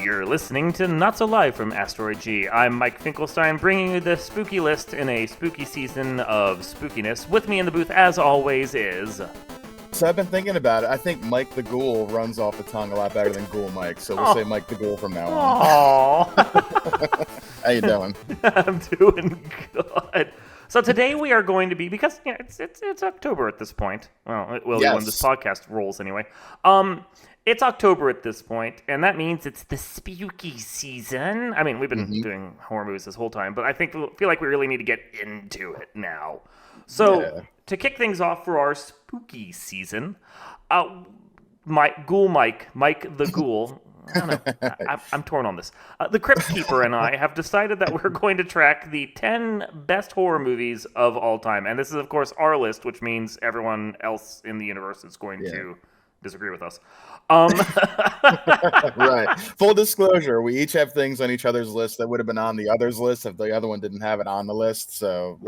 You're listening to Not So Live from Asteroid G. I'm Mike Finkelstein, bringing you the spooky list in a spooky season of spookiness. With me in the booth, as always, is... So I've been thinking about it. I think Mike the Ghoul runs off the tongue a lot better than Ghoul Mike, so we'll say Mike the Ghoul from now on. Aww. How you doing? I'm doing good. So today we are going to be, because it's October at this point. Well, it will be when this podcast rolls anyway. It's October at this point, and that means it's the spooky season. I mean, we've been doing horror movies this whole time, but I feel like we really need to get into it now. So to kick things off for our spooky season, Mike the Ghoul. I don't know. I'm torn on this. The Crypt Keeper and I have decided that we're going to track the 10 best horror movies of all time. And this is, of course, our list, which means everyone else in the universe is going to disagree with us. Right. Full disclosure, we each have things on each other's list that would have been on the other's list if the other one didn't have it on the list. So,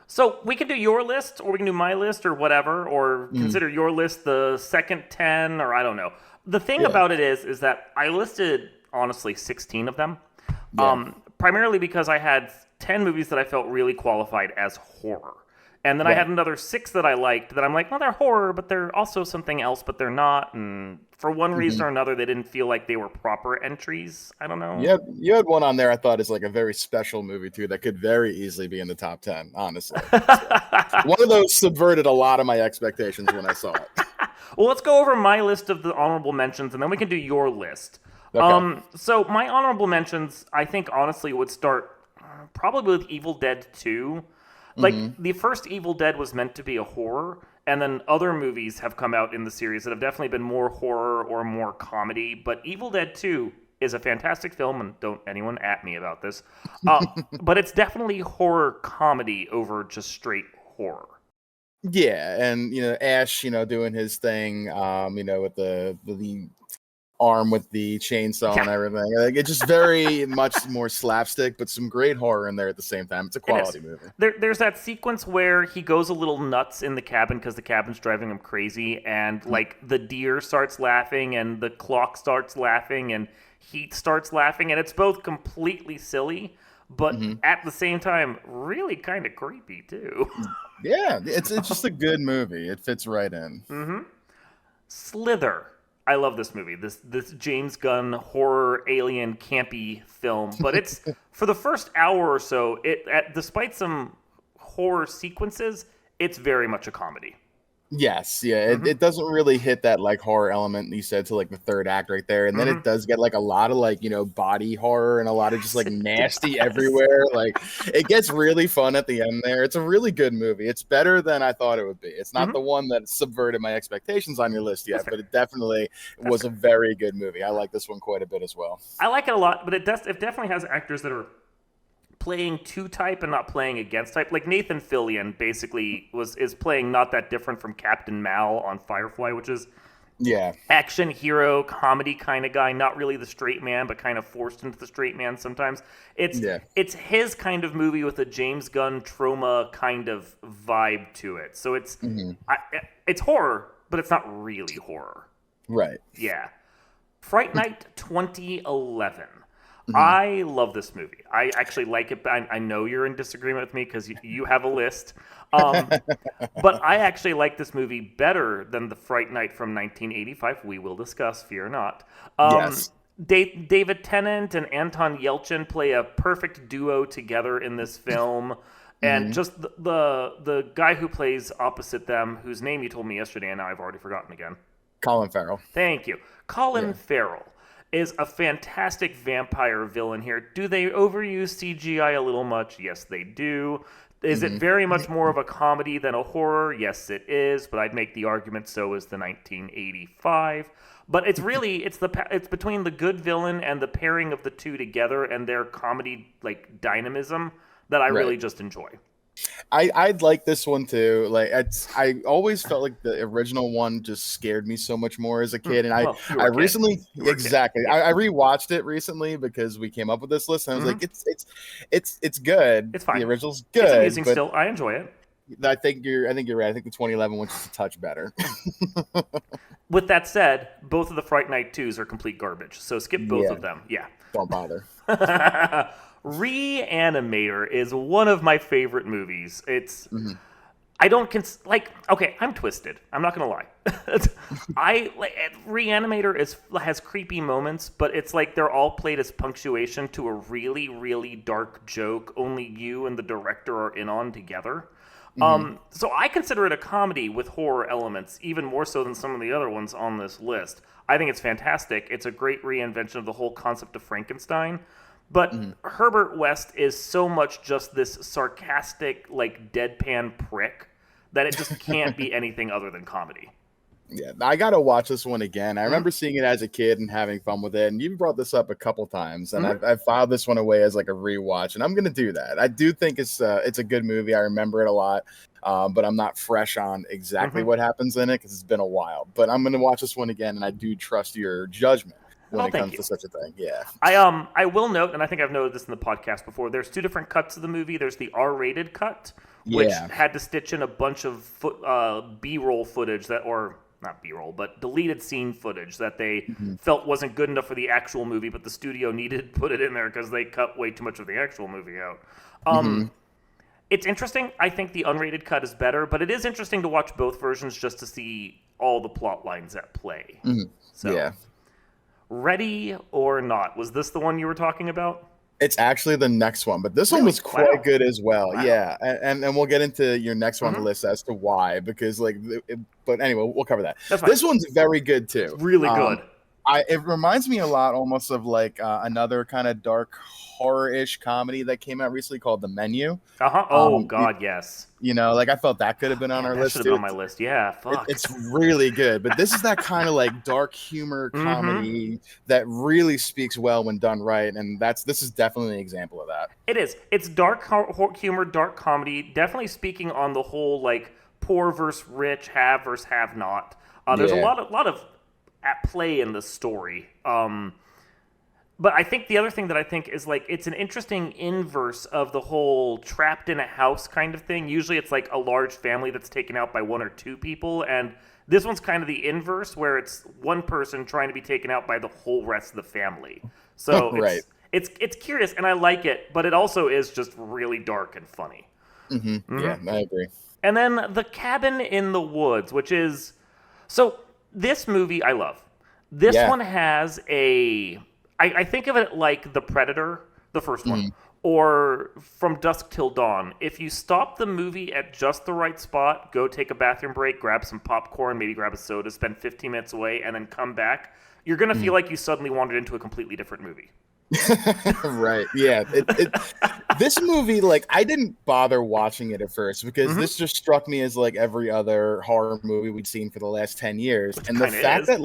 So we can do your list, or we can do my list, or whatever, or consider your list the second 10, or I don't know. The thing about it is that I listed, honestly, 16 of them, primarily because I had 10 movies that I felt really qualified as horror. And then I had another 6 that I liked that I'm like, well, they're horror, but they're also something else, but they're not. And for one reason or another, they didn't feel like they were proper entries. I don't know. Yeah, you had one on there I thought is like a very special movie, too, that could very easily be in the top 10, honestly. So, one of those subverted a lot of my expectations when I saw it. Well, let's go over my list of the honorable mentions, and then we can do your list. Okay. So my honorable mentions, I think, honestly, would start probably with Evil Dead 2. Like, the first Evil Dead was meant to be a horror, and then other movies have come out in the series that have definitely been more horror or more comedy, but Evil Dead 2 is a fantastic film, and don't anyone at me about this, but it's definitely horror comedy over just straight horror. Yeah, and, Ash, doing his thing, with the arm with the chainsaw and everything. Like, it's just very much more slapstick, but some great horror in there at the same time. It's a quality movie. There's that sequence where he goes a little nuts in the cabin because the cabin's driving him crazy, and like the deer starts laughing and the clock starts laughing and Heat starts laughing, and it's both completely silly, but at the same time, really kind of creepy too. Yeah, it's just a good movie. It fits right in. Slither. I love this movie, this James Gunn horror alien campy film, but it's for the first hour or so, despite some horror sequences, it's very much a comedy. Yes, yeah, it doesn't really hit that like horror element you said to like the third act right there, and then it does get like a lot of like body horror and a lot of just like nasty everywhere. Like it gets really fun at the end there. It's a really good movie. It's better than I thought it would be. It's not the one that subverted my expectations on your list yet, but it definitely was a very good movie. I like this one quite a bit as well. I like it a lot, but it definitely has actors that are playing to type and not playing against type. Like Nathan Fillion basically is playing not that different from Captain Mal on Firefly, which is action hero comedy kind of guy, not really the straight man, but kind of forced into the straight man sometimes. It's his kind of movie with a James Gunn trauma kind of vibe to it. So it's it's horror, but it's not really horror. Right. Yeah. Fright Night 2011. I love this movie. I actually like it. I know you're in disagreement with me because you have a list. But I actually like this movie better than the Fright Night from 1985. We will discuss, fear not. Yes. David Tennant and Anton Yelchin play a perfect duo together in this film. And just the guy who plays opposite them, whose name you told me yesterday, and now I've already forgotten again. Colin Farrell. Thank you. Colin Farrell is a fantastic vampire villain here. Do they overuse CGI a little much? Yes, they do. Is it very much more of a comedy than a horror? Yes, it is, but I'd make the argument so is the 1985. But it's really it's between the good villain and the pairing of the two together and their comedy like dynamism that I really just enjoy. I'd like this one too. Like I always felt like the original one just scared me so much more as a kid, and I recently I rewatched it recently because we came up with this list, and I was like, it's good. It's fine. The original's good. It's amazing still. I enjoy it. I think you're right. I think the 2011 one's just a touch better. With that said, both of the Fright Night 2s are complete garbage. So skip both of them. Yeah. Don't bother. Reanimator is one of my favorite movies. It's I don't okay, I'm twisted. I'm not gonna lie. Reanimator has creepy moments, but it's like they're all played as punctuation to a really, really dark joke only you and the director are in on together. So I consider it a comedy with horror elements, even more so than some of the other ones on this list. I think it's fantastic. It's a great reinvention of the whole concept of Frankenstein. But Herbert West is so much just this sarcastic, like, deadpan prick that it just can't be anything other than comedy. Yeah, I got to watch this one again. I remember seeing it as a kid and having fun with it. And you brought this up a couple times, and I've filed this one away as like a rewatch, and I'm going to do that. I do think it's a good movie. I remember it a lot, but I'm not fresh on exactly what happens in it because it's been a while. But I'm going to watch this one again, and I do trust your judgment when it comes to such a thing. Yeah. I will note, and I think I've noted this in the podcast before, there's two different cuts of the movie. There's the R-rated cut, which had to stitch in a bunch of B-roll footage not B-roll, but deleted scene footage that they felt wasn't good enough for the actual movie, but the studio needed to put it in there because they cut way too much of the actual movie out. It's interesting. I think the unrated cut is better, but it is interesting to watch both versions just to see all the plot lines at play. So, yeah. Ready or Not, was this the one you were talking about? It's actually the next one, but this one was quite good as well. Wow. Yeah, and we'll get into your next one on the list as to why, because but anyway, we'll cover that. This one's very good too. It's really good. It reminds me a lot almost of like another kind of dark horror-ish comedy that came out recently called The Menu. Oh God, yes. You know, like I felt that could have been on our list. Should have been on my list. Yeah, fuck. It's really good, but this is that kind of like dark humor comedy that really speaks well when done right, and this is definitely an example of that. It is. It's dark humor, dark comedy, definitely speaking on the whole like poor versus rich, have versus have not. There's a lot of at play in the story. But I think the other thing that I think is like it's an interesting inverse of the whole trapped in a house kind of thing. Usually it's like a large family that's taken out by one or two people, and this one's kind of the inverse where it's one person trying to be taken out by the whole rest of the family. So it's curious, and I like it, but it also is just really dark and funny. Yeah, I agree. And then The Cabin in the Woods, which is this movie I love. This one has I think of it like The Predator, the first one, or From Dusk Till Dawn. If you stop the movie at just the right spot, go take a bathroom break, grab some popcorn, maybe grab a soda, spend 15 minutes away, and then come back, you're going to feel like you suddenly wandered into a completely different movie. Right. Yeah. This movie, like, I didn't bother watching it at first because this just struck me as like every other horror movie we'd seen for the last 10 years. And the fact that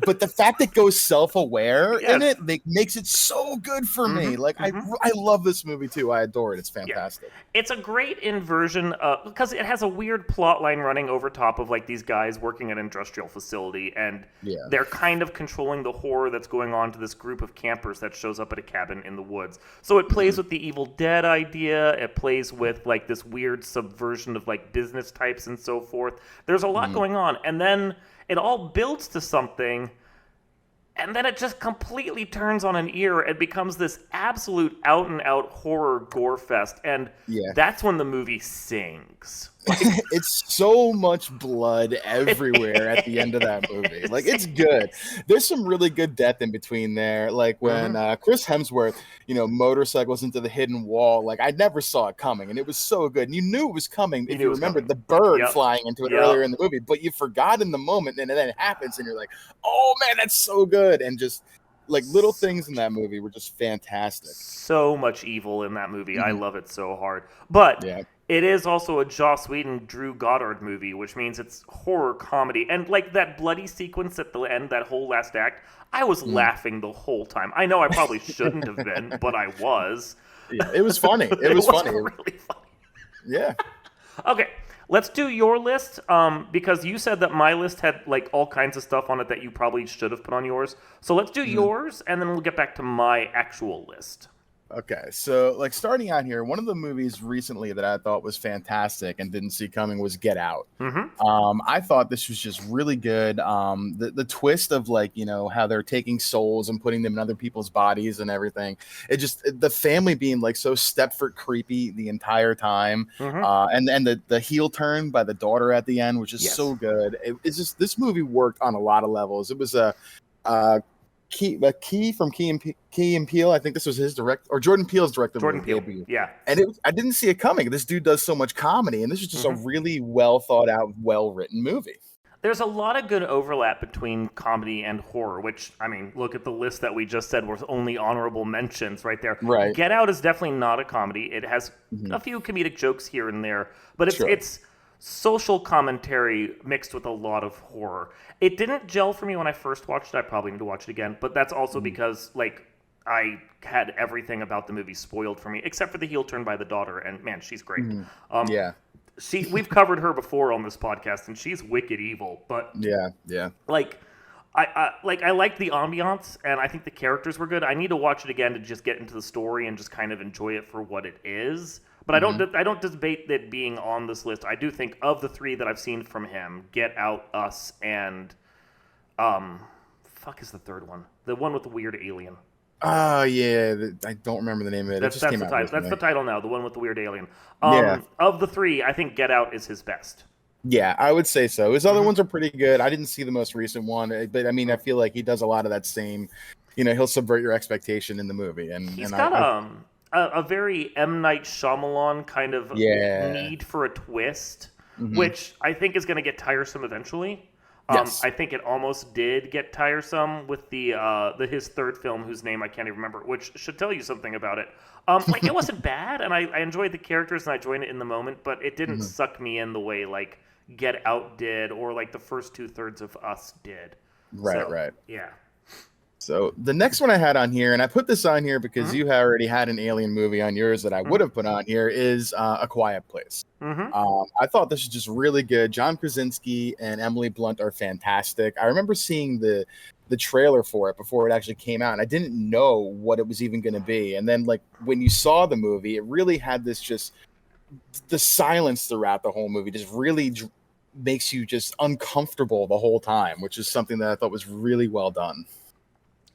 but the fact that it goes self-aware in it makes it so good for me. Like, I love this movie too. I adore it. It's fantastic. Yeah. It's a great inversion because it has a weird plot line running over top of like these guys working at an industrial facility, and they're kind of controlling the horror that's going on to this group of campers that shows up at a cabin in the woods. So it plays with the Evil Dead idea. It plays with like this weird subversion of like business types and so forth. There's a lot going on, and then it all builds to something, and then it just completely turns on an ear and becomes this absolute out and out horror gore fest. And that's when the movie sings. It's so much blood everywhere at the end of that movie. Like, it's good. There's some really good death in between there. Like when Chris Hemsworth, motorcycles into the hidden wall. Like, I never saw it coming, and it was so good. And you knew it was coming if you remembered the bird flying into it earlier in the movie, but you forgot in the moment, and then it happens, and you're like, oh man, that's so good. And just like little things in that movie were just fantastic. So much evil in that movie. I love it so hard. But it is also a Joss Whedon, Drew Goddard movie, which means it's horror comedy. And like that bloody sequence at the end, that whole last act, I was laughing the whole time. I know I probably shouldn't have been, but I was. Yeah, it was funny. It was funny. Really funny. Yeah. Okay, let's do your list, because you said that my list had like all kinds of stuff on it that you probably should have put on yours. So let's do yours, and then we'll get back to my actual list. Okay, so like starting out here, one of the movies recently that I thought was fantastic and didn't see coming was Get Out. Mm-hmm. I thought this was just really good. The twist of like how they're taking souls and putting them in other people's bodies and everything. The family being like so Stepford creepy the entire time, Mm-hmm. and the heel turn by the daughter at the end, which is Yes. so good. It's just this movie worked on a lot of levels. It was a Key from Key and Peele. I think this was his Jordan Peele's Jordan Peele. debut. Yeah. And I didn't see it coming. This dude does so much comedy, and this is just a really well thought out, well written movie. There's a lot of good overlap between comedy and horror, which, I mean, look at the list that we just said was only honorable mentions right there. Right. Get Out is definitely not a comedy. It has a few comedic jokes here and there, but it's social commentary mixed with a lot of horror. It didn't gel for me when I first watched it. I probably need to watch it again, but that's also because, like, I had everything about the movie spoiled for me, except for the heel turn by the daughter, and man, she's great. Yeah. We've covered her before on this podcast, and she's wicked evil. But yeah. like, I liked the ambiance, and I think the characters were good. I need to watch it again to just get into the story and just kind of enjoy it for what it is. But I don't debate that being on this list. I do think of the three that I've seen from him, Get Out, Us, and fuck is the third one? The one with the weird alien. Oh yeah, I don't remember the name of it. That's the title. That's the title now. The one with the weird alien. Yeah. Of the three, I think Get Out is his best. Yeah, I would say so. His other ones are pretty good. I didn't see the most recent one, but I mean, I feel like he does a lot of that same. He'll subvert your expectation in the movie, and he's got a very M. Night Shyamalan kind of need for a twist, which I think is going to get tiresome eventually. Yes. I think it almost did get tiresome with his third film, whose name I can't even remember, which should tell you something about it. Like, it wasn't bad, and I enjoyed the characters, and I enjoyed it in the moment, but it didn't suck me in the way, like, Get Out did, or, like, the first 2/3 of Us did. Right. Yeah. So the next one I had on here, and I put this on here because you already had an alien movie on yours that I would have put on here, is A Quiet Place. I thought this was just really good. John Krasinski and Emily Blunt are fantastic. I remember seeing the trailer for it before it actually came out, and I didn't know what it was even going to be. And then, like, when you saw the movie, it really had this the silence throughout the whole movie just really makes you just uncomfortable the whole time, which is something that I thought was really well done.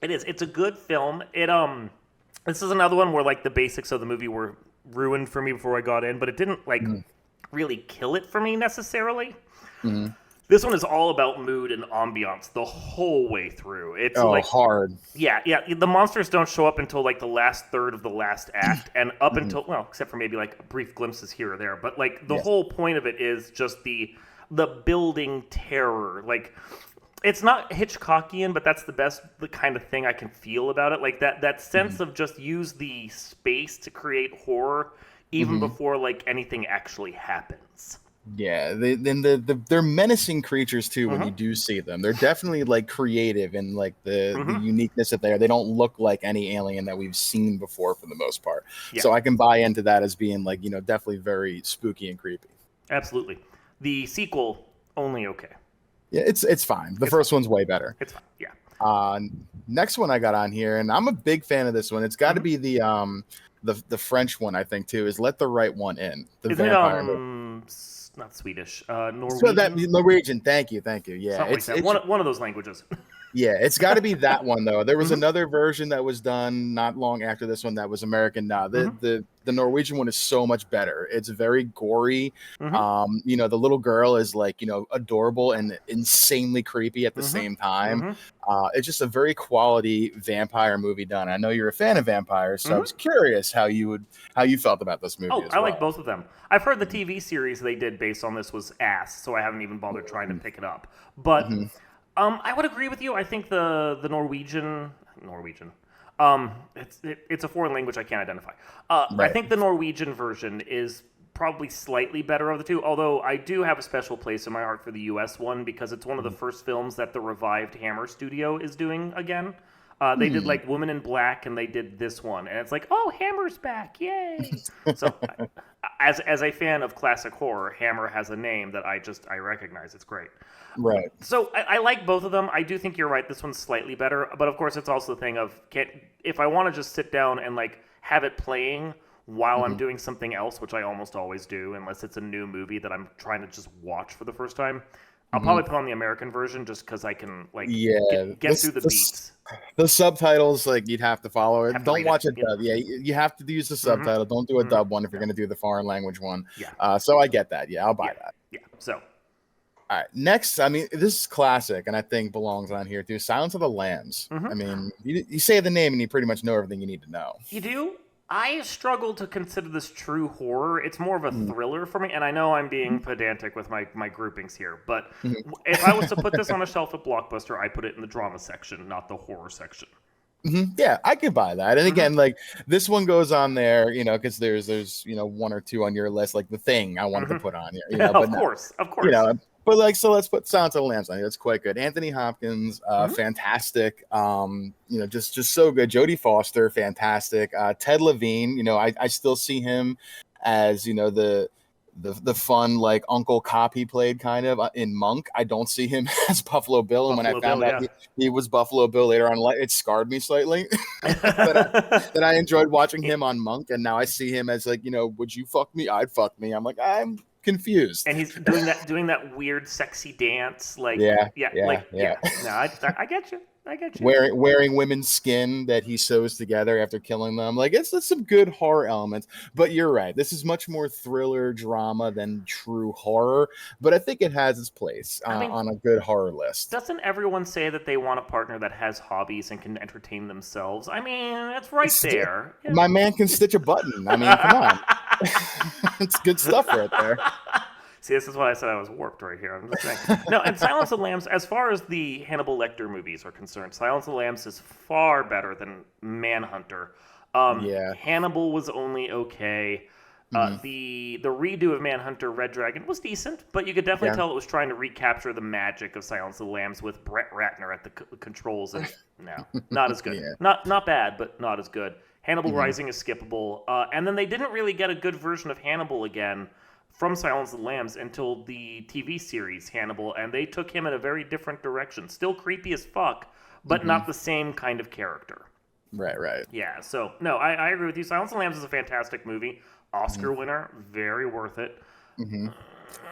It is. It's a good film. This is another one where, like, the basics of the movie were ruined for me before I got in, but it didn't, like, really kill it for me necessarily. This one is all about mood and ambiance the whole way through. It's hard. Yeah. The monsters don't show up until, like, the last third of the last act, and up until, well, except for maybe, like, brief glimpses here or there. But, like, the whole point of it is just the building terror. Like, it's not Hitchcockian, but that's the kind of thing I can feel about it. Like, that sense of just use the space to create horror even before, like, anything actually happens. Yeah, they're menacing creatures too when you do see them. They're definitely, like, creative and, like, the uniqueness of they don't look like any alien that we've seen before for the most part. Yeah. So I can buy into that as being, like, definitely very spooky and creepy. Absolutely. The sequel, only okay. Yeah, it's fine. The first one's way better. It's fine. Yeah. Next one I got on here, and I'm a big fan of this one. It's got to be the French one, I think, too. Is Let the Right One In. The Isn't vampire it not Swedish? Norwegian. So Norwegian. Thank you. Yeah, it's one of those languages. Yeah, it's got to be that one though. There was another version that was done not long after this one that was American. Now the Norwegian one is so much better. It's very gory. The little girl is, like, adorable and insanely creepy at the same time. It's just a very quality vampire movie done. I know you're a fan of vampires, so I was curious how you felt about this movie. I like both of them. I've heard the TV series they did based on this was ass, so I haven't even bothered trying to pick it up. But I would agree with you. I think the Norwegian. It's a foreign language I can't identify. I think the Norwegian version is probably slightly better of the two, although I do have a special place in my heart for the US one because it's one of the first films that the revived Hammer studio is doing again. They did, like, Woman in Black, and they did this one, and it's like, oh, Hammer's back, yay! So, as a fan of classic horror, Hammer has a name that I recognize. It's great. Right. So I like both of them. I do think you're right. This one's slightly better, but of course, it's also the thing of if I want to just sit down and, like, have it playing while I'm Mhm. doing something else, which I almost always do, unless it's a new movie that I'm trying to just watch for the first time. I'll Mhm. probably put on the American version just because I can like Yeah, get through the beats. the subtitles, like, you'd have to follow it. Have to Don't read it. watch a Yep. dub. Yeah, you have to use the Mm-hmm. subtitle. Don't do a Mm-hmm. dub one if you're Yeah. going to do the foreign language one. Yeah. So I get that. Yeah, I'll buy Yeah. that. Yeah. So All right, next, I mean, this is classic, and I think belongs on here too. Silence of the Lambs. mm-hmm. I mean, you say the name, and you pretty much know everything you need to know. You do? I struggle to consider this true horror. It's more of a Mhm. thriller for me, and I know I'm being pedantic with my groupings here, but Mhm. if I was to put this on a shelf at Blockbuster, I put it in the drama section, not the horror section. Yeah, I could buy that. And Mm-hmm. again, like, this one goes on there, because there's one or two on your list, like The Thing I wanted to put on here, of but course, of course. But like, so let's put Silence of the Lambs on here. That's quite good. Anthony Hopkins, fantastic. Just so good. Jodie Foster, fantastic. Ted Levine, I still see him as the fun, like, uncle cop he played kind of in Monk. I don't see him as Buffalo Bill. And when I found out he was Buffalo Bill later on, it scarred me slightly. that I enjoyed watching him on Monk, and now I see him as, like, would you fuck me? I'd fuck me. I'm like, I'm confused. And he's doing that weird sexy dance, like yeah. No, I get you. Wearing women's skin that he sews together after killing them. Like, it's some good horror elements. But you're right. This is much more thriller drama than true horror. But I think it has its place on a good horror list. Doesn't everyone say that they want a partner that has hobbies and can entertain themselves? I mean, it's right there. My man can stitch a button. I mean, come on. It's good stuff right there. See, this is why I said I was warped right here. I'm just saying. No, and Silence of the Lambs, as far as the Hannibal Lecter movies are concerned, Silence of the Lambs is far better than Manhunter. Hannibal was only okay. The redo of Manhunter Red Dragon was decent, but you could definitely tell it was trying to recapture the magic of Silence of the Lambs with Brett Ratner at the controls, and no, not as good. Not bad, but not as good. Hannibal Rising is skippable, and then they didn't really get a good version of Hannibal again from Silence of the Lambs until the TV series Hannibal, and they took him in a very different direction. Still creepy as fuck, but not the same kind of character. Right. Yeah, so, no, I agree with you. Silence of the Lambs is a fantastic movie. Oscar winner, very worth it.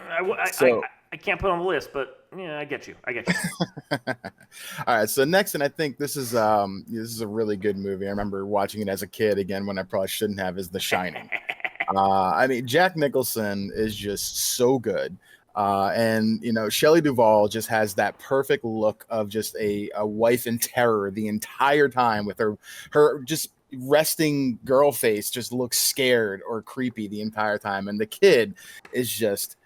I can't put it on the list, but yeah, I get you. All right, so next, and I think this is a really good movie. I remember watching it as a kid again when I probably shouldn't have, is The Shining. I mean, Jack Nicholson is just so good. And Shelley Duvall just has that perfect look of just a wife in terror the entire time, with her just resting girl face just looks scared or creepy the entire time. And the kid is just,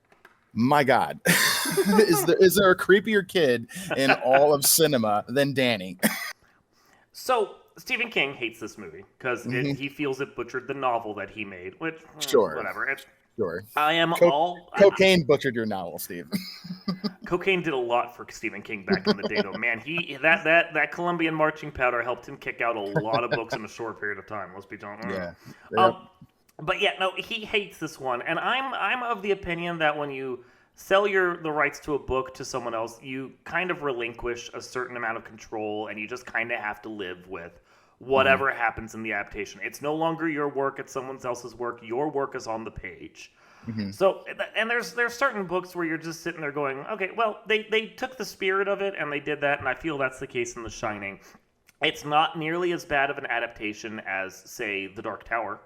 my God, is there a creepier kid in all of cinema than Danny? So Stephen King hates this movie because he feels it butchered the novel that he made, which whatever. Sure. I am cocaine butchered your novel, Steve. Cocaine did a lot for Stephen King back in the day, though. Man, that Colombian marching powder helped him kick out a lot of books in a short period of time. Let's be honest. Yeah. Yep. But yeah, no, he hates this one, and I'm of the opinion that when you sell the rights to a book to someone else, you kind of relinquish a certain amount of control, and you just kind of have to live with whatever happens in the adaptation. It's no longer your work; it's someone else's work. Your work is on the page. So, and there's certain books where you're just sitting there going, okay, well, they took the spirit of it and they did that, and I feel that's the case in The Shining. It's not nearly as bad of an adaptation as, say, The Dark Tower,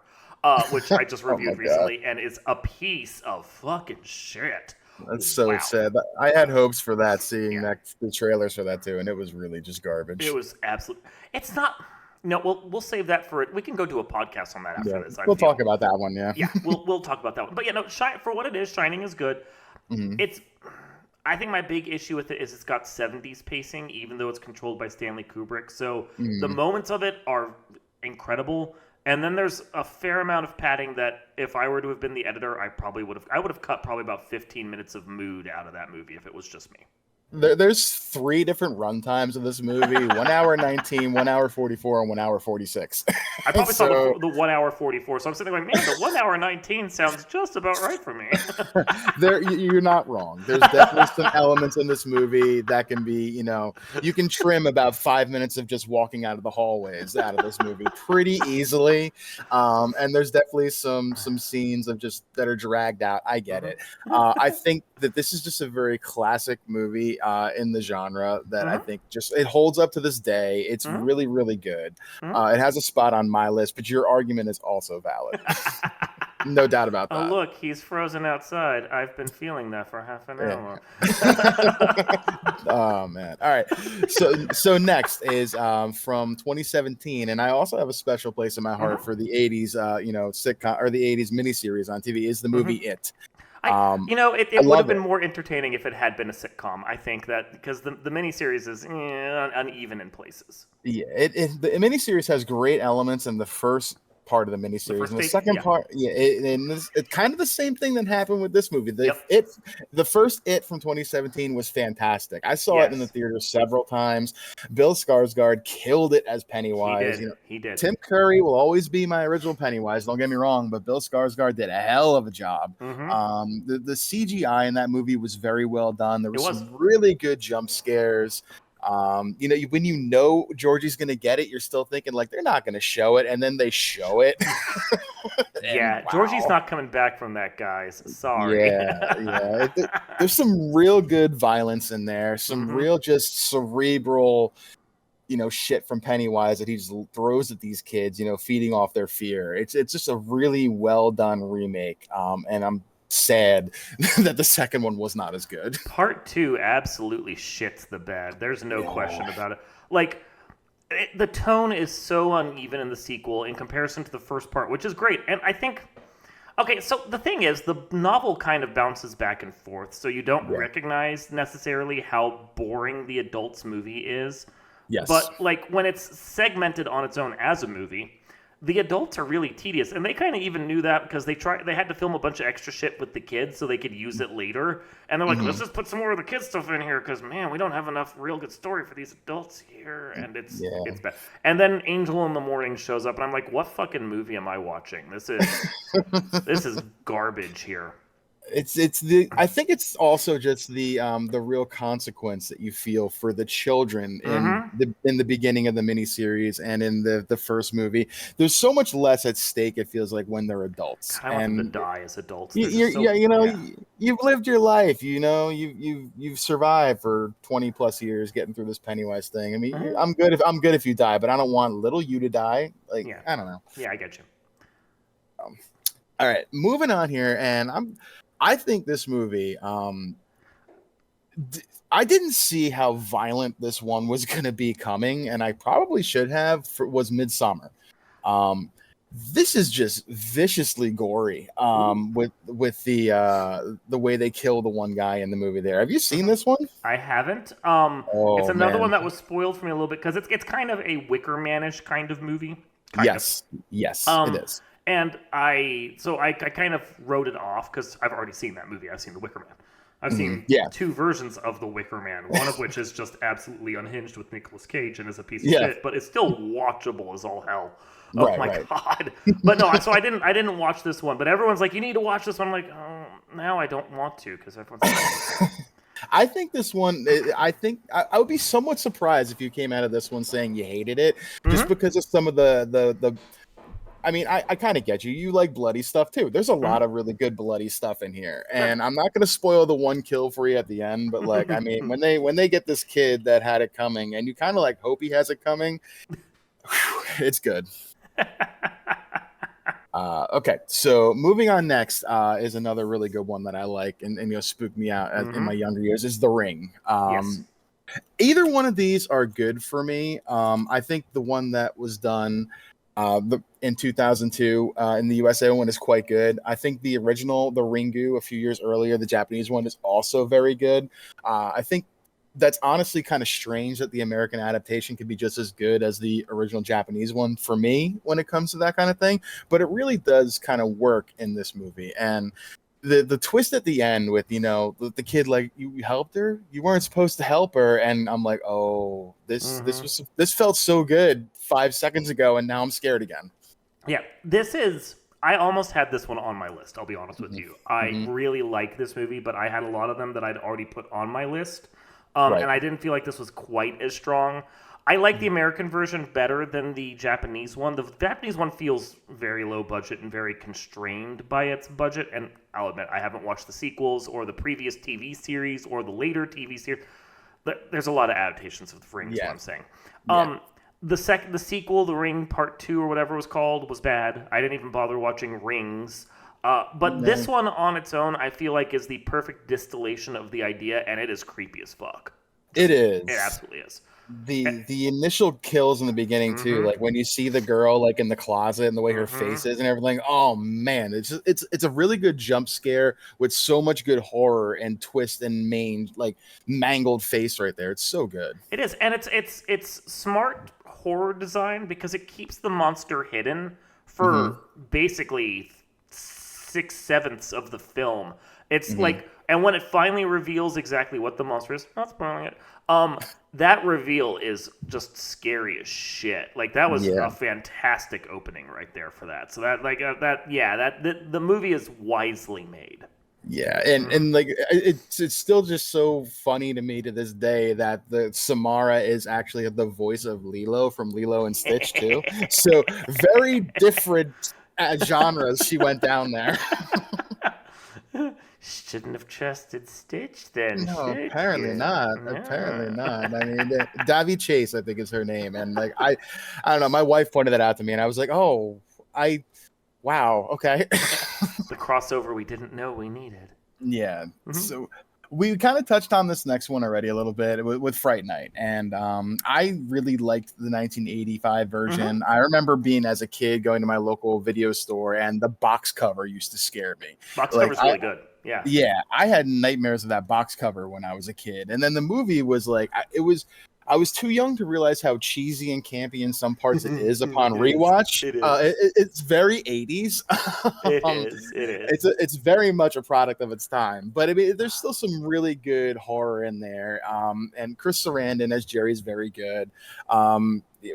which I just reviewed recently, and is a piece of fucking shit. That's so sad. I had hopes for that, seeing the trailers for that too, and it was really just garbage. It was absolute. It's not. No, we'll save that for it. We can go do a podcast on that after this. We'll talk about that one. Yeah, we'll talk about that one. But yeah, no, for what it is, Shining is good. It's. I think my big issue with it is it's got 70s pacing, even though it's controlled by Stanley Kubrick. So the moments of it are incredible. And then there's a fair amount of padding that if I were to have been the editor, I would have cut probably about 15 minutes of mood out of that movie if it was just me. There's 3 different run times of this movie: 1 hour 19, 1 hour 44, and 1 hour 46. I probably saw So the 1 hour 44, so I'm sitting there like, man, the 1 hour 19 sounds just about right for me. you're not wrong. There's definitely some elements in this movie that can be, you can trim about 5 minutes of just walking out of the hallways out of this movie pretty easily. And there's definitely some scenes of just that are dragged out. I get it. I think that this is just a very classic movie in the genre that I think just it holds up to this day. It's really, really good. It has a spot on my list, but your argument is also valid. No doubt about that. Oh, look, he's frozen outside. I've been feeling that for half an hour. Oh, man. All right. So next is from 2017, and I also have a special place in my heart for the 80s, sitcom or the 80s miniseries on TV, is the movie It. It would have been more entertaining if it had been a sitcom. I think that because the miniseries is uneven in places. Yeah, the miniseries has great elements in the first part of the miniseries, and the second part, it's kind of the same thing that happened with this movie. The first It from 2017 was fantastic. I saw it in the theater several times. Bill Skarsgård killed it as Pennywise. He did. Tim Curry will always be my original Pennywise. Don't get me wrong, but Bill Skarsgård did a hell of a job. The CGI in that movie was very well done. There was some really good jump scares. When Georgie's gonna get it, you're still thinking like they're not gonna show it, and then they show it. Wow. Georgie's not coming back from that, guys. Sorry. Yeah. There's some real good violence in there, some real just cerebral, shit from Pennywise that he just throws at these kids, feeding off their fear. It's just a really well done remake, and I'm sad that the second one was not as good. Part 2 absolutely shits the bed. There's no question about it. Like, the tone is so uneven in the sequel in comparison to the first part, which is great. And I think, okay, so the thing is, the novel kind of bounces back and forth, so you don't recognize necessarily how boring the adults movie is. Yes. But, like, when it's segmented on its own as a movie, the adults are really tedious, and they kind of even knew that because they had to film a bunch of extra shit with the kids so they could use it later. And they're like, let's just put some more of the kids stuff in here because, man, we don't have enough real good story for these adults here, and it's bad. And then Angel in the Morning shows up, and I'm like, what fucking movie am I watching? This is garbage here. I think it's also just the real consequence that you feel for the children in the beginning of the miniseries and in the first movie. There's so much less at stake, it feels like, when they're adults. I want them to die as adults. You've lived your life. You've survived for 20 plus years getting through this Pennywise thing. I mean, I'm good if you die, but I don't want little you to die. Like, I don't know. Yeah, I get you. All right, moving on here, and I think this movie, I didn't see how violent this one was going to be coming, and I probably should have, was Midsommar. This is just viciously gory with the way they kill the one guy in the movie there. Have you seen this one? I haven't. It's another one that was spoiled for me a little bit because it's kind of a Wicker Man-ish kind of movie. Yes, it is. And I kind of wrote it off because I've already seen that movie. I've seen The Wicker Man. I've seen 2 versions of The Wicker Man, one of which is just absolutely unhinged with Nicolas Cage and is a piece of shit, but it's still watchable as all hell. Oh my god! But no, so I didn't watch this one. But everyone's like, you need to watch this one. I'm like, oh, now I don't want to because everyone's like, I think this one, I would be somewhat surprised if you came out of this one saying you hated it, just because of some of the I mean, I kind of get you. You like bloody stuff too. There's a lot of really good bloody stuff in here, and I'm not going to spoil the one kill for you at the end. But like, I mean, when they get this kid that had it coming, and you kind of like hope he has it coming, it's good. Okay, so moving on next is another really good one that I like, and spooked me out in my younger years is The Ring. Either one of these are good for me. I think the one that was done in 2002 in the USA one is quite good. I think the original, The Ringu, a few years earlier, the Japanese one, is also very good. I think that's honestly kind of strange that the American adaptation could be just as good as the original Japanese one for me when it comes to that kind of thing, but it really does kind of work in this movie. And the twist at the end with the kid, like, you helped her, you weren't supposed to help her, and I'm like, oh, this felt so good 5 seconds ago, and now I'm scared again. Yeah, I almost had this one on my list, I'll be honest with you. I really like this movie, but I had a lot of them that I'd already put on my list. Right. And I didn't feel like this was quite as strong. I like the American version better than the Japanese one. The Japanese one feels very low budget and very constrained by its budget. And I'll admit, I haven't watched the sequels or the previous TV series or the later TV series. There's a lot of adaptations of The Ring, is what I'm saying. Yeah. The sequel, The Ring Part 2 or whatever it was called, was bad. I didn't even bother watching Rings. But this one on its own, I feel like, is the perfect distillation of the idea, and it is creepy as fuck. It is. It absolutely is. The initial kills in the beginning too, like when you see the girl like in the closet and the way her face is and everything. Oh man, it's a really good jump scare with so much good horror and twist and mangled face right there. It's so good. It is, and it's smart horror design because it keeps the monster hidden for basically 6/7 of the film. It's like, and when it finally reveals exactly what the monster is, not spoiling it, that reveal is just scary as shit. Like, that was a fantastic opening right there for that. So the movie is wisely made. Yeah, and like it's still just so funny to me to this day that the Samara is actually the voice of Lilo from Lilo and Stitch too. So very different genres she went down there. Shouldn't have trusted Stitch then. No, apparently not. Yeah. Apparently not. I mean, Davy Chase, I think, is her name, and like I don't know. My wife pointed that out to me, and I was like, oh, wow, okay. The crossover we didn't know we needed. Yeah. So we kind of touched on this next one already a little bit with Fright Night, and I really liked the 1985 version. I remember being, as a kid, going to my local video store, and the box cover used to scare me. Box cover's really good. Yeah. Yeah, I had nightmares of that box cover when I was a kid, and then the movie was like, I was too young to realize how cheesy and campy in some parts it is upon rewatch. It's very 80s. It is. It's very much a product of its time. But I mean, there's still some really good horror in there. And Chris Sarandon as Jerry is very good.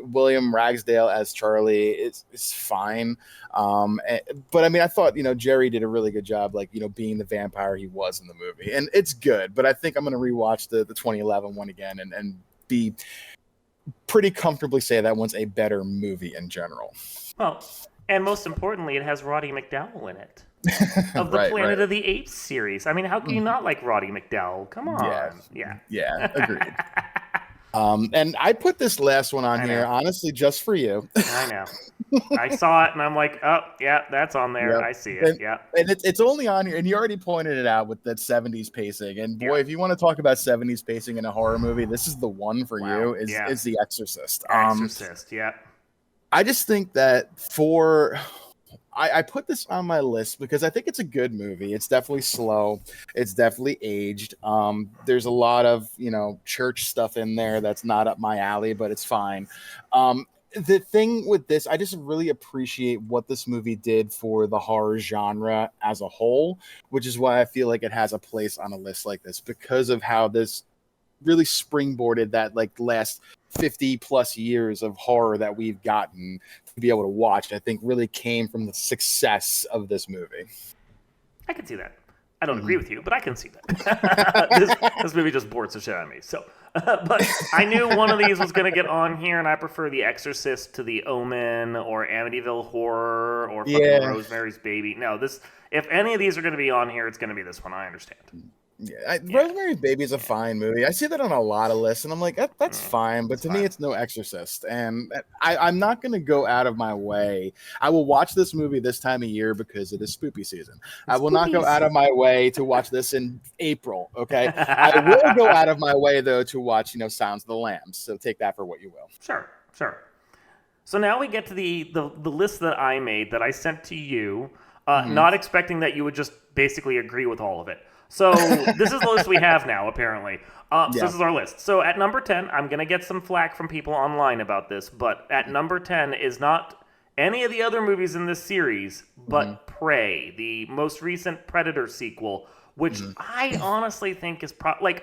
William Ragsdale as Charlie is fine. But I mean, I thought, Jerry did a really good job, like, being the vampire he was in the movie. And it's good. But I think I'm going to rewatch the 2011 one again and be pretty comfortably say that one's a better movie in general. Well, and most importantly, it has Roddy McDowall in it. Of the Planet of the Apes series. I mean, how can you not like Roddy McDowall? Come on. Yeah, agreed. And I put this last one on here, honestly, just for you. I know. I saw it and I'm like, oh, yeah, that's on there. Yep. I see it. And it's only on here. And you already pointed it out with that 70s pacing. And boy, if you want to talk about 70s pacing in a horror movie, this is the one for you. Is The Exorcist. Exorcist, I just think that I put this on my list because I think it's a good movie. It's definitely slow. It's definitely aged. There's a lot of, church stuff in there that's not up my alley, but it's fine. The thing with this, I just really appreciate what this movie did for the horror genre as a whole, which is why I feel like it has a place on a list like this, because of how this really springboarded that like last 50 plus years of horror that we've gotten to be able to watch. I think really came from the success of this movie. I can see that. I don't agree with you, but I can see that. This movie just bored the shit out of me. So, but I knew one of these was going to get on here, and I prefer The Exorcist to The Omen or Amityville Horror or fucking Rosemary's Baby. No, if any of these are going to be on here, it's going to be this one. I understand. Rosemary's Baby is a fine movie. I see that on a lot of lists, and I'm like, that's fine. But to me, it's no Exorcist. And I'm not going to go out of my way. I will watch this movie this time of year because it is spoopy season. I will not go out of my way to watch this in April, okay? I will go out of my way, though, to watch, Sounds of the Lambs. So take that for what you will. Sure. So now we get to the list that I made that I sent to you, not expecting that you would just basically agree with all of it. So this is the list we have now, apparently. So this is our list. So at number 10, I'm going to get some flack from people online about this, but at number 10 is not any of the other movies in this series but Prey, the most recent Predator sequel, which I honestly think is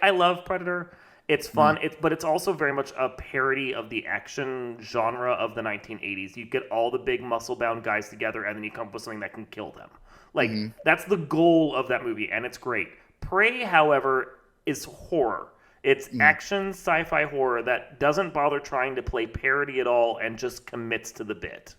I love Predator. It's fun, but it's also very much a parody of the action genre of the 1980s. You get all the big muscle-bound guys together, and then you come up with something that can kill them. That's the goal of that movie, and it's great. Prey, however, is horror. It's action sci-fi horror that doesn't bother trying to play parody at all and just commits to the bit.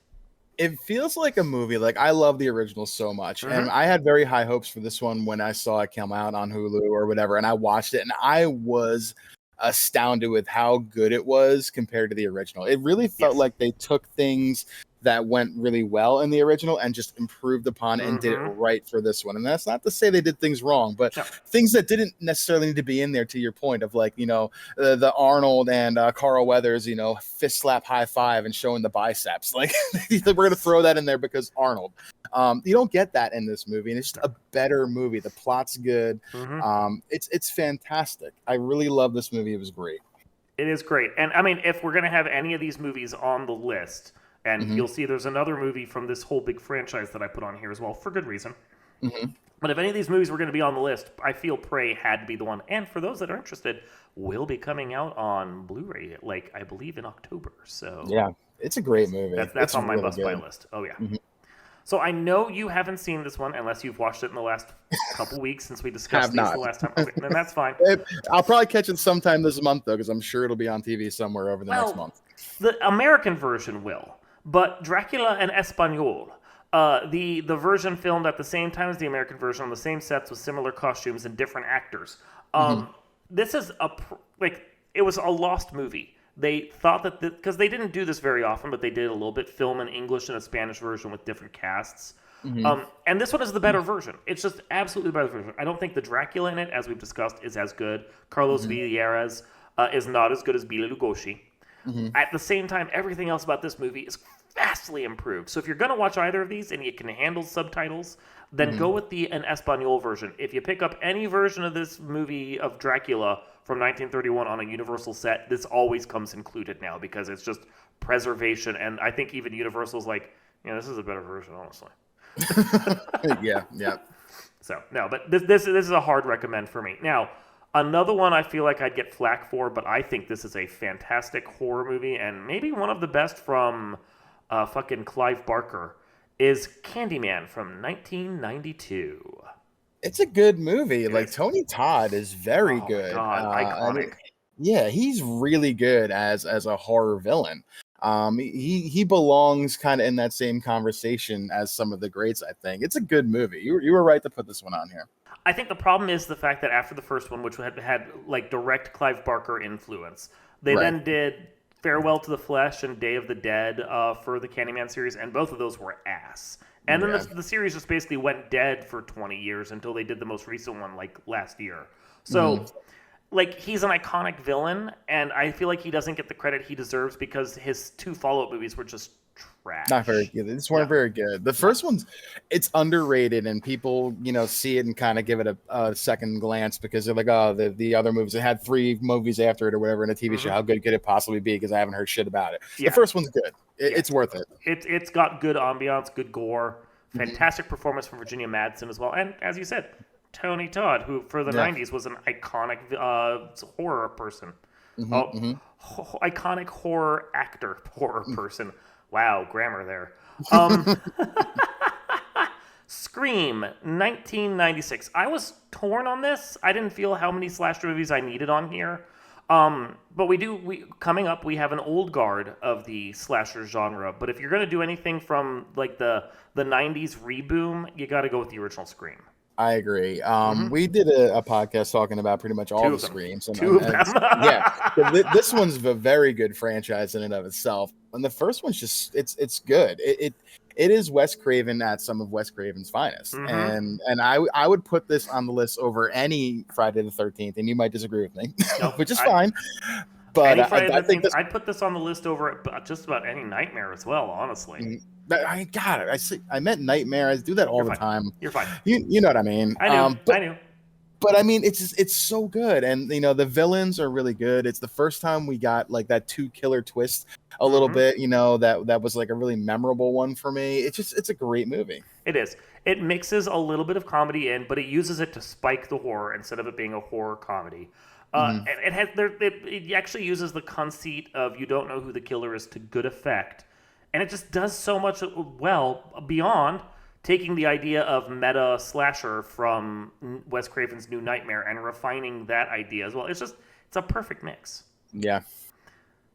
It feels like a movie. Like, I love the original so much, and I had very high hopes for this one when I saw it come out on Hulu or whatever, and I watched it, and I was astounded with how good it was compared to the original. It really felt like they took things that went really well in the original and just improved upon and did it right for this one. And that's not to say they did things wrong, but things that didn't necessarily need to be in there, to your point of the Arnold and Carl Weathers, fist slap high five and showing the biceps. Like, we're going to throw that in there because Arnold. You don't get that in this movie, and it's just a better movie. The plot's good. It's fantastic. I really love this movie. It was great. It is great. And I mean, if we're going to have any of these movies on the list, and you'll see there's another movie from this whole big franchise that I put on here as well, for good reason. But if any of these movies were going to be on the list, I feel Prey had to be the one. And for those that are interested, will be coming out on Blu-ray, I believe in October. So yeah, it's a great movie. That's on my must-buy list. Oh, yeah. So I know you haven't seen this one unless you've watched it in the last couple weeks since we discussed these the last time. Okay, then that's fine. I'll probably catch it sometime this month, though, because I'm sure it'll be on TV somewhere over the next month. The American version will. But Dracula en Español, the version filmed at the same time as the American version on the same sets with similar costumes and different actors. This is it was a lost movie. They thought that because they didn't do this very often, but they did a little bit, film in English and a Spanish version with different casts. And this one is the better version. It's just absolutely the better version. I don't think the Dracula in it, as we've discussed, is as good. Carlos Villegas is not as good as Bela Lugosi. At the same time, everything else about this movie is vastly improved. So if you're going to watch either of these and you can handle subtitles, then go with the En Español version. If you pick up any version of this movie of Dracula from 1931 on a Universal set, this always comes included now because it's just preservation. And I think even Universal's this is a better version, honestly. Yeah. So, no, but this is a hard recommend for me. Now, another one I feel like I'd get flack for, but I think this is a fantastic horror movie and maybe one of the best from fucking Clive Barker is Candyman from 1992. It's a good movie. Tony Todd is very good. God, iconic. He's really good as a horror villain. He belongs kind of in that same conversation as some of the greats, I think. It's a good movie. You were right to put this one on here. I think the problem is the fact that after the first one, which had direct Clive Barker influence, they then did Farewell to the Flesh and Day of the Dead for the Candyman series, and both of those were ass. And then the series just basically went dead for 20 years until they did the most recent one last year. So, he's an iconic villain, and I feel like he doesn't get the credit he deserves because his two follow-up movies were just trash. Not very good. These weren't very good. The first one's, it's underrated, and people, see it and kind of give it a second glance because they're like, oh, the other movies, it had 3 movies after it or whatever in a TV show. How good could it possibly be? Because I haven't heard shit about it. The first one's good. It's worth it. It's got good ambiance, good gore, fantastic performance from Virginia Madsen as well. And as you said, Tony Todd, who for the 90s was an iconic horror person. Iconic horror person. Wow, grammar there. Scream, 1996. I was torn on this. I didn't feel how many slasher movies I needed on here. But coming up, we have an old guard of the slasher genre. But if you're going to do anything from the 90s reboom, you got to go with the original Scream. I agree. We did a podcast talking about pretty much all the Screams. Two of them. This one's a very good franchise in and of itself. And the first one's just, it's good. It is Wes Craven at some of Wes Craven's finest. And I would put this on the list over any Friday the 13th, and you might disagree with me, which is fine. But I think I'd put this on the list over just about any Nightmare as well, honestly. I got it. I meant Nightmare. I do that all the time. You're fine. You know what I mean. I knew. But I mean, it's so good, and the villains are really good. It's the first time we got that 2 killer twist a little bit, you know, that was like a really memorable one for me. It's a great movie. It is. It mixes a little bit of comedy in, but it uses it to spike the horror instead of it being a horror comedy. And it actually uses the conceit of you don't know who the killer is to good effect, and it just does so much well beyond taking the idea of meta slasher from Wes Craven's New Nightmare and refining that idea as well. It's a perfect mix. Yeah.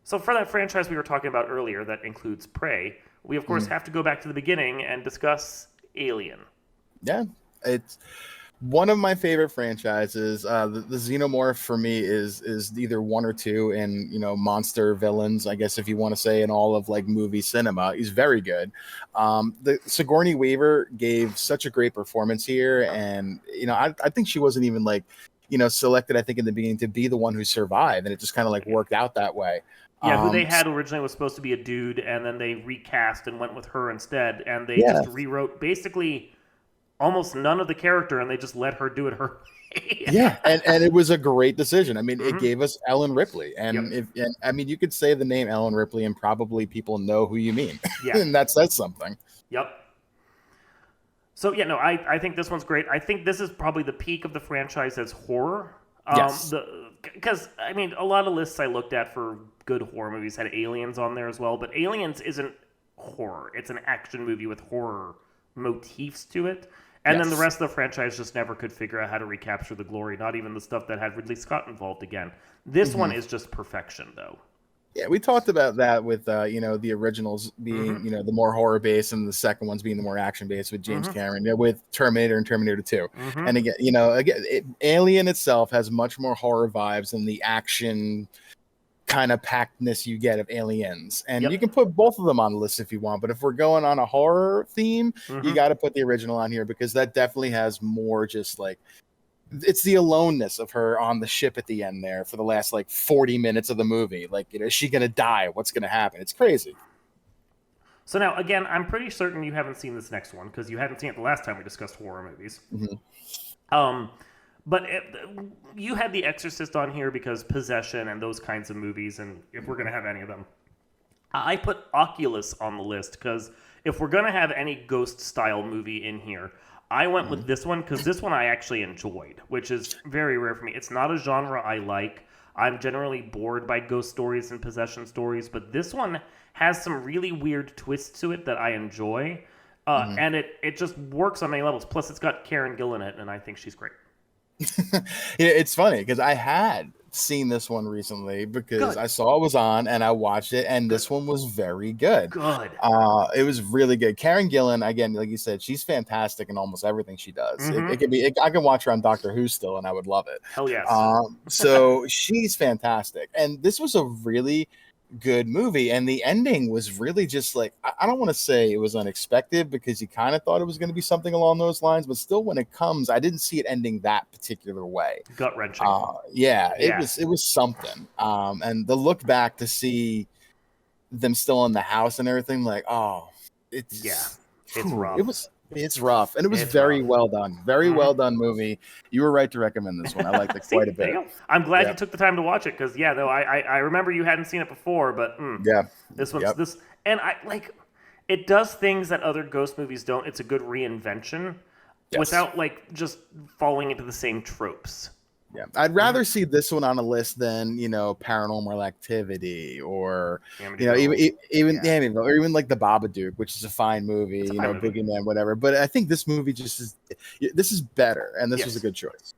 So for that franchise we were talking about earlier that includes Prey, we of course have to go back to the beginning and discuss Alien. Yeah, it's one of my favorite franchises. The Xenomorph for me is either one or two in, you know, monster villains, I guess if you want to say, in all of like movie cinema. He's very good. The Sigourney Weaver gave such a great performance here, and you know, I think she wasn't even like, you know, selected, I think, in the beginning to be the one who survived, and it just kind of like worked out that way. Yeah, who they had originally was supposed to be a dude, and then they recast and went with her instead, and they just rewrote basically almost none of the character, and they just let her do it her way. Yeah, and it was a great decision. I mean, it gave us Ellen Ripley, and I mean, you could say the name Ellen Ripley, and probably people know who you mean. Yeah, and that's something. Yep. So yeah, no, I think this one's great. I think this is probably the peak of the franchise as horror. Yes. Because I mean, a lot of lists I looked at for good horror movies had Aliens on there as well, but Aliens isn't horror. It's an action movie with horror motifs to it. And then the rest of the franchise just never could figure out how to recapture the glory, not even the stuff that had Ridley Scott involved again. This one is just perfection, though. Yeah, we talked about that with, you know, the originals being, you know, the more horror based, and the second ones being the more action based with James Cameron, you know, with Terminator and Terminator 2. And again, you know, Alien itself has much more horror vibes than the action kind of packedness you get of Aliens. And you can put both of them on the list if you want, but if we're going on a horror theme, you got to put the original on here, because that definitely has more just like, it's the aloneness of her on the ship at the end there for the last like 40 minutes of the movie. Like, you know, is she going to die? What's going to happen? It's crazy. So now, again, I'm pretty certain you haven't seen this next one, because you hadn't seen it the last time we discussed horror movies. But you had The Exorcist on here because possession and those kinds of movies, and if we're going to have any of them. I put Oculus on the list because if we're going to have any ghost-style movie in here, I went with this one because this one I actually enjoyed, which is very rare for me. It's not a genre I like. I'm generally bored by ghost stories and possession stories, but this one has some really weird twists to it that I enjoy, and it just works on many levels. Plus, it's got Karen Gill in it, and I think she's great. It's funny because I had seen this one recently because I saw it was on and I watched it, and this one was very good. It was really good. Karen Gillan, again, like you said, she's fantastic in almost everything she does. It could be, I can watch her on Doctor Who still, and I would love it. Hell yes. So she's fantastic, and this was a really good movie, and the ending was really just like, I don't want to say it was unexpected, because you kind of thought it was going to be something along those lines, but still, when it comes, I didn't see it ending that particular way. Gut-wrenching. It was something. And the look back to see them still in the house and everything, like, it's rough. It's rough, and it was very well done. Very well done movie. You were right to recommend this one. I liked it quite a bit. I'm glad you took the time to watch it, because I remember you hadn't seen it before, but this one's this, and I like it does things that other ghost movies don't. It's a good reinvention without like just falling into the same tropes. Yeah, I'd rather see this one on a list than, you know, Paranormal Activity or even like The Babadook, which is a fine movie, Boogeyman, whatever. But I think this movie this is better, and this was a good choice.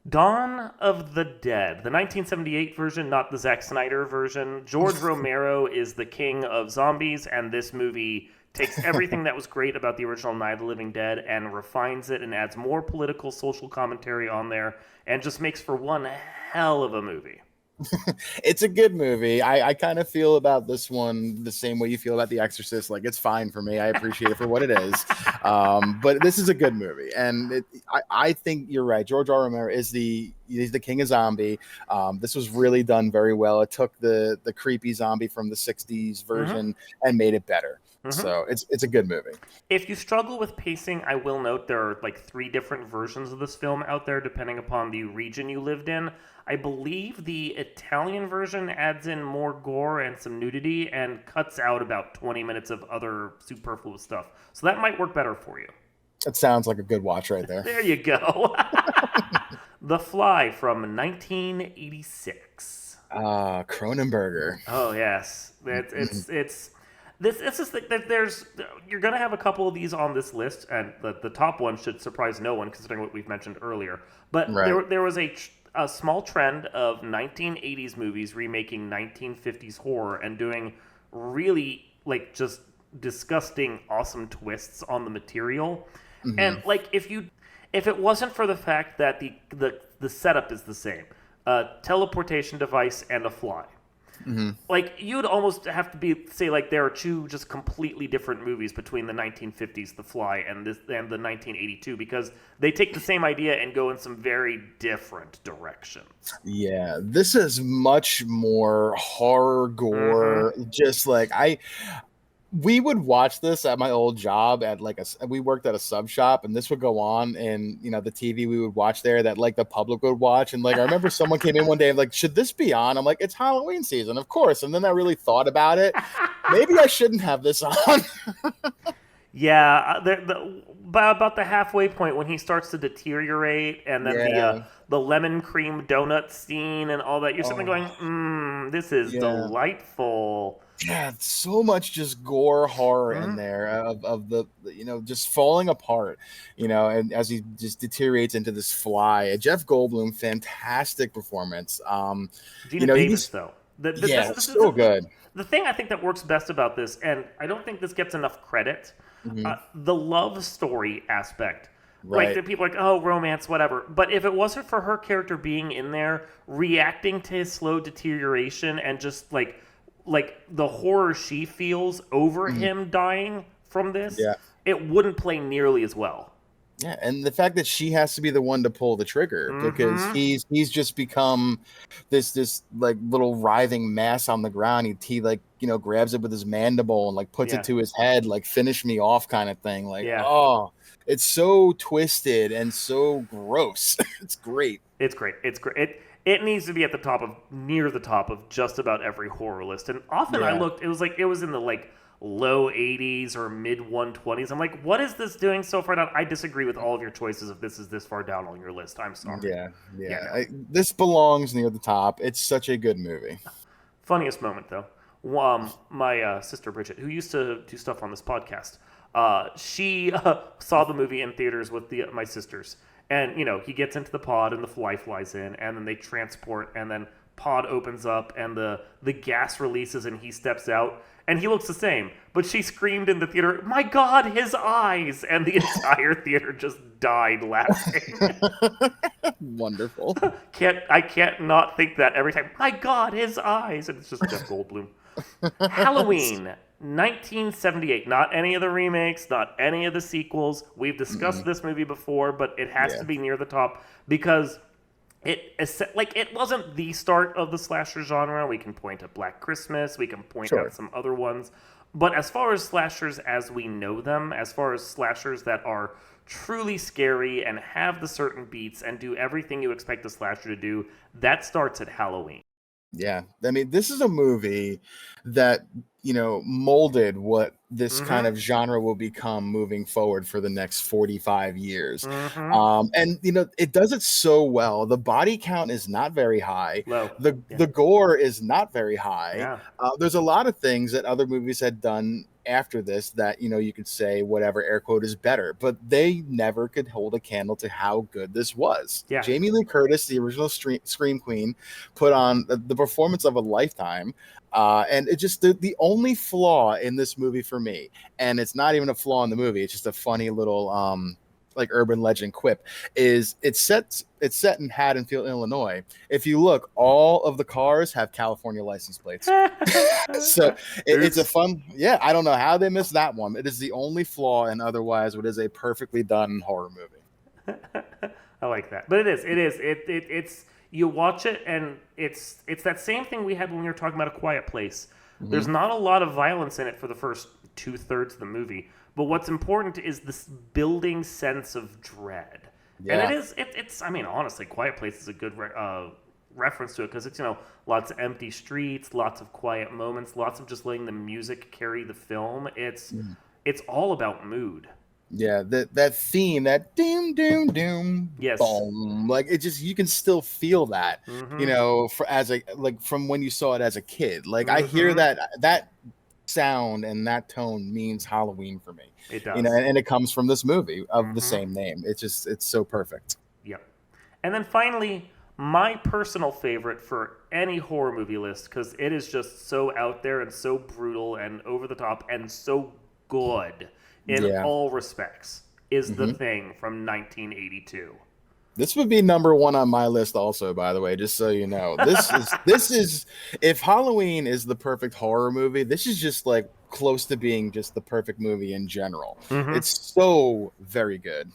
Dawn of the Dead, the 1978 version, not the Zack Snyder version. George Romero is the king of zombies, and this movie takes everything that was great about the original Night of the Living Dead and refines it and adds more political, social commentary on there, and just makes for one hell of a movie. It's a good movie. I kind of feel about this one the same way you feel about The Exorcist. Like, it's fine for me. I appreciate it for what it is. But this is a good movie, and I think you're right. George R. Romero is the king of zombie. This was really done very well. It took the creepy zombie from the 60s version and made it better. So it's a good movie. If you struggle with pacing, I will note there are like 3 different versions of this film out there depending upon the region you lived in. I believe the Italian version adds in more gore and some nudity and cuts out about 20 minutes of other superfluous stuff. So that might work better for you. It sounds like a good watch right there. There you go. The Fly from 1986. Cronenberger. Oh yes, it's this is that there's you're gonna have a couple of these on this list, and the top one should surprise no one considering what we've mentioned earlier. But Right. there was a small trend of 1980s movies remaking 1950s horror and doing really like just disgusting awesome twists on the material. And like if it wasn't for the fact that the setup is the same, a teleportation device and a fly. Like you'd almost have to say like there are two just completely different movies between the 1950s The Fly and the 1982 because they take the same idea and go in some very different directions. Yeah, this is much more horror gore. Just like we would watch this at my old job at we worked at a sub shop, and this would go on, and the TV we would watch there that like the public would watch, and like I remember someone came in one day and like, should this be on? I'm like, it's Halloween season, of course. And then I really thought about it. Maybe I shouldn't have this on. Yeah, about the halfway point when he starts to deteriorate, and then the lemon cream donut scene and all that, you're sitting there going, this is delightful. Yeah, so much just gore horror in there of the just falling apart, and as he just deteriorates into this fly. Jeff Goldblum, fantastic performance. Gina Davis, though, so good. The thing I think that works best about this, and I don't think this gets enough credit, the love story aspect. Right. Like, the people are like, oh, romance, whatever. But if it wasn't for her character being in there, reacting to his slow deterioration and just like the horror she feels over him dying from this, it wouldn't play nearly as well. Yeah, and the fact that she has to be the one to pull the trigger because he's just become this like little writhing mass on the ground. He like grabs it with his mandible and like puts it to his head, like finish me off kind of thing. Like oh, it's so twisted and so gross. It's great. It's great. It needs to be at the top of near the top of just about every horror list. And often I looked, it was in the like low 80s or mid 120s. I'm like, what is this doing so far down? I disagree with all of your choices if this is this far down on your list. I'm sorry. Yeah. This belongs near the top. It's such a good movie. Funniest moment though, my sister Bridget, who used to do stuff on this podcast, she saw the movie in theaters with my sisters. And, he gets into the pod and the fly flies in, and then they transport, and then pod opens up and the gas releases and he steps out and he looks the same. But she screamed in the theater, "My God, his eyes!" And the entire theater just died laughing. Wonderful. I can't not think that every time. My God, his eyes! And it's just Jeff Goldblum. Halloween, 1978. Not any of the remakes, not any of the sequels. We've discussed this movie before, but it has to be near the top because it wasn't the start of the slasher genre. We can point at Black Christmas. We can point out some other ones. But as far as slashers as we know them, as far as slashers that are truly scary and have the certain beats and do everything you expect a slasher to do, that starts at Halloween. Yeah. I mean, this is a movie that, molded what this kind of genre will become moving forward for the next 45 years. And, it does it so well. The body count is not very high. Low. The gore is not very high. Yeah. There's a lot of things that other movies had done after this that you could say whatever air quote is better, but they never could hold a candle to how good this was. Jamie Lee Curtis, the original Scream Queen, put on the performance of a lifetime, and it just the only flaw in this movie for me, and it's not even a flaw in the movie, it's just a funny little like urban legend quip, is it's set in Haddonfield, Illinois. If you look, all of the cars have California license plates. So it's a fun, I don't know how they missed that one. It is the only flaw, and otherwise it is a perfectly done horror movie. I like that. But it's you watch it and it's that same thing we had when we were talking about A Quiet Place. There's not a lot of violence in it for the first 2/3 of the movie. But what's important is this building sense of dread. Yeah. And it's I mean, honestly, Quiet Place is a good reference to it because it's, lots of empty streets, lots of quiet moments, lots of just letting the music carry the film. It's all about mood. Yeah, that theme, that doom doom doom, yes, boom, like it just, you can still feel that, from when you saw it as a kid. Like I hear that sound and that tone means Halloween for me. It does, and it comes from this movie of the same name. It's so perfect. Yep. And then finally, my personal favorite for any horror movie list, because it is just so out there and so brutal and over the top and so good in all respects, is The Thing from 1982. This would be number one on my list also, by the way, just so you know. This is if Halloween is the perfect horror movie, this is just like close to being just the perfect movie in general. It's so very good.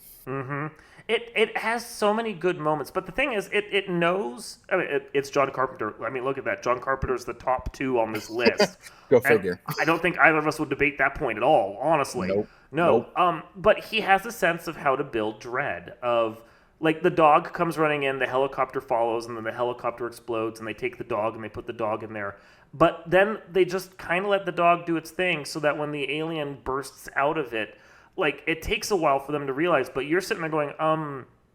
It has so many good moments, but the thing is, it knows. I mean, it's John Carpenter. I mean, look at that. John Carpenter's the top 2 on this list. Go figure. I don't think either of us would debate that point at all, honestly. Nope. But he has a sense of how to build dread. Of like the dog comes running in, the helicopter follows, and then the helicopter explodes, and they take the dog and they put the dog in there. But then they just kind of let the dog do its thing, so that when the alien bursts out of it, like, it takes a while for them to realize, but you're sitting there going,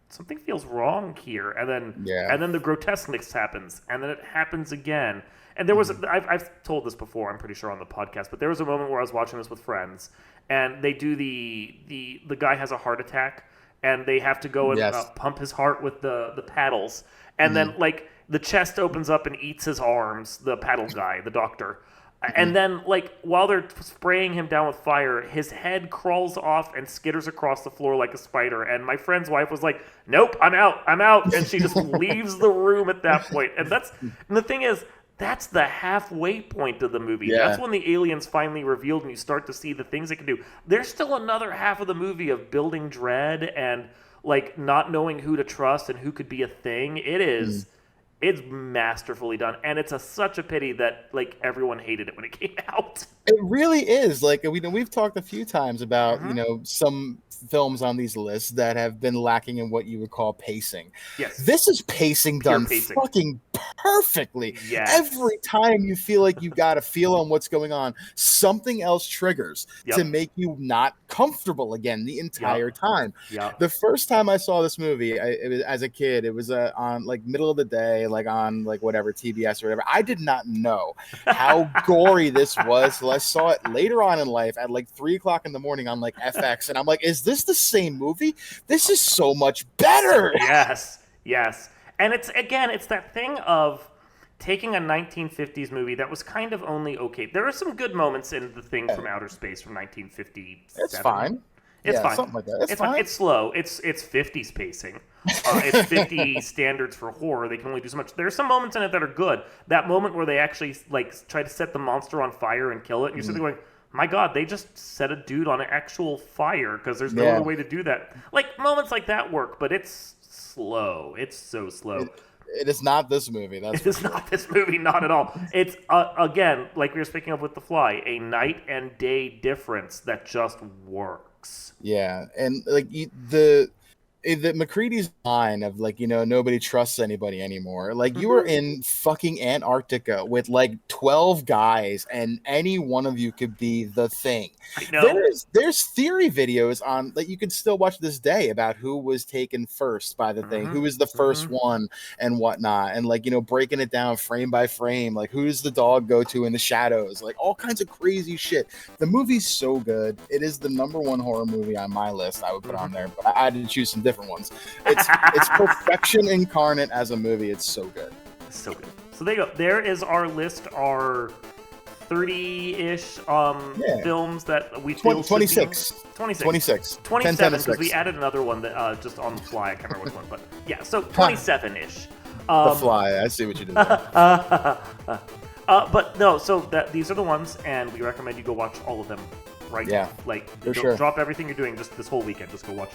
something feels wrong here. And then the grotesqueness happens, and then it happens again. And there was, I've told this before, I'm pretty sure on the podcast, but there was a moment where I was watching this with friends, and they do the guy has a heart attack, and they have to go and pump his heart with the paddles. And then, like, the chest opens up and eats his arms, the paddle guy, the doctor. And then, like, while they're spraying him down with fire, his head crawls off and skitters across the floor like a spider. And my friend's wife was like, "Nope, I'm out." And she just leaves the room at that point. And the thing is, that's the halfway point of the movie. Yeah. That's when the alien's finally revealed and you start to see the things they can do. There's still another half of the movie of building dread and, like, not knowing who to trust and who could be a thing. It is... It's masterfully done, and it's such a pity that, like, everyone hated it when it came out. It really is. Like, we've talked a few times about, some films on these lists that have been lacking in what you would call pacing. Yes. This is pacing done fucking perfectly. Yes. Every time you feel like you got a feel on what's going on, something else triggers to make you not comfortable again the entire time. The first time I saw this movie, it was, as a kid, it was on, like, middle of the day, like on, like, whatever, TBS or whatever. I did not know how gory this was till I saw it later on in life at like 3:00 in the morning on, like, FX, and I'm like, is this the same movie? This is so much better. Yes. And it's that thing of taking a 1950s movie that was kind of only okay. There are some good moments in The Thing from Outer Space from 1957. It's fine. It's fine. Something like that. It's fine. It's slow. It's 50s pacing. It's 50 standards for horror. They can only do so much. There are some moments in it that are good. That moment where they actually, like, try to set the monster on fire and kill it, and you're sitting there going, my God, they just set a dude on an actual fire because there's no other way to do that. Like, moments like that work, but it's slow. It's so slow. It is not this movie. It's not this movie, not at all. It's, again, like we were speaking of with The Fly, a night and day difference that just works. Yeah, and, like, the McCready's line of, like, nobody trusts anybody anymore. Like, you were in fucking Antarctica with, like, 12 guys, and any one of you could be the Thing. I know. There's theory videos on that you can still watch this day about who was taken first by the Thing, who was the first one, and whatnot, and, like, breaking it down frame by frame, like, who does the dog go to in the shadows, like, all kinds of crazy shit. The movie's so good. It is the number one horror movie on my list. I would put on there, but I had to choose some different ones. It's perfection incarnate as a movie. It's so good. So good. So there you go. There is our list, our 30-ish films that we feel 26. 27, because we added another one that just on the fly. I can't remember which one, but yeah, so 27-ish. The Fly. I see what you did there. But no, so these are the ones, and we recommend you go watch all of them right now. Like, drop everything you're doing just this whole weekend. Just go watch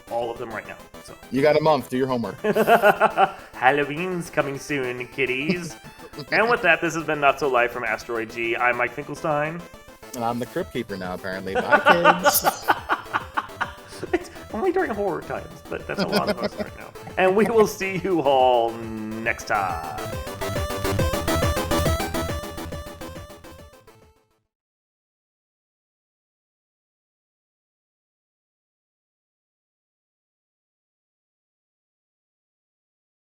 all of them right now. So you got a month. Do your homework. Halloween's coming soon, kiddies. And with that, this has been Not So Live from Asteroid G. I'm Mike Finkelstein. And I'm the Crypt Keeper now, apparently. Bye, kids. It's only during horror times, but that's a lot of us right now. And we will see you all next time.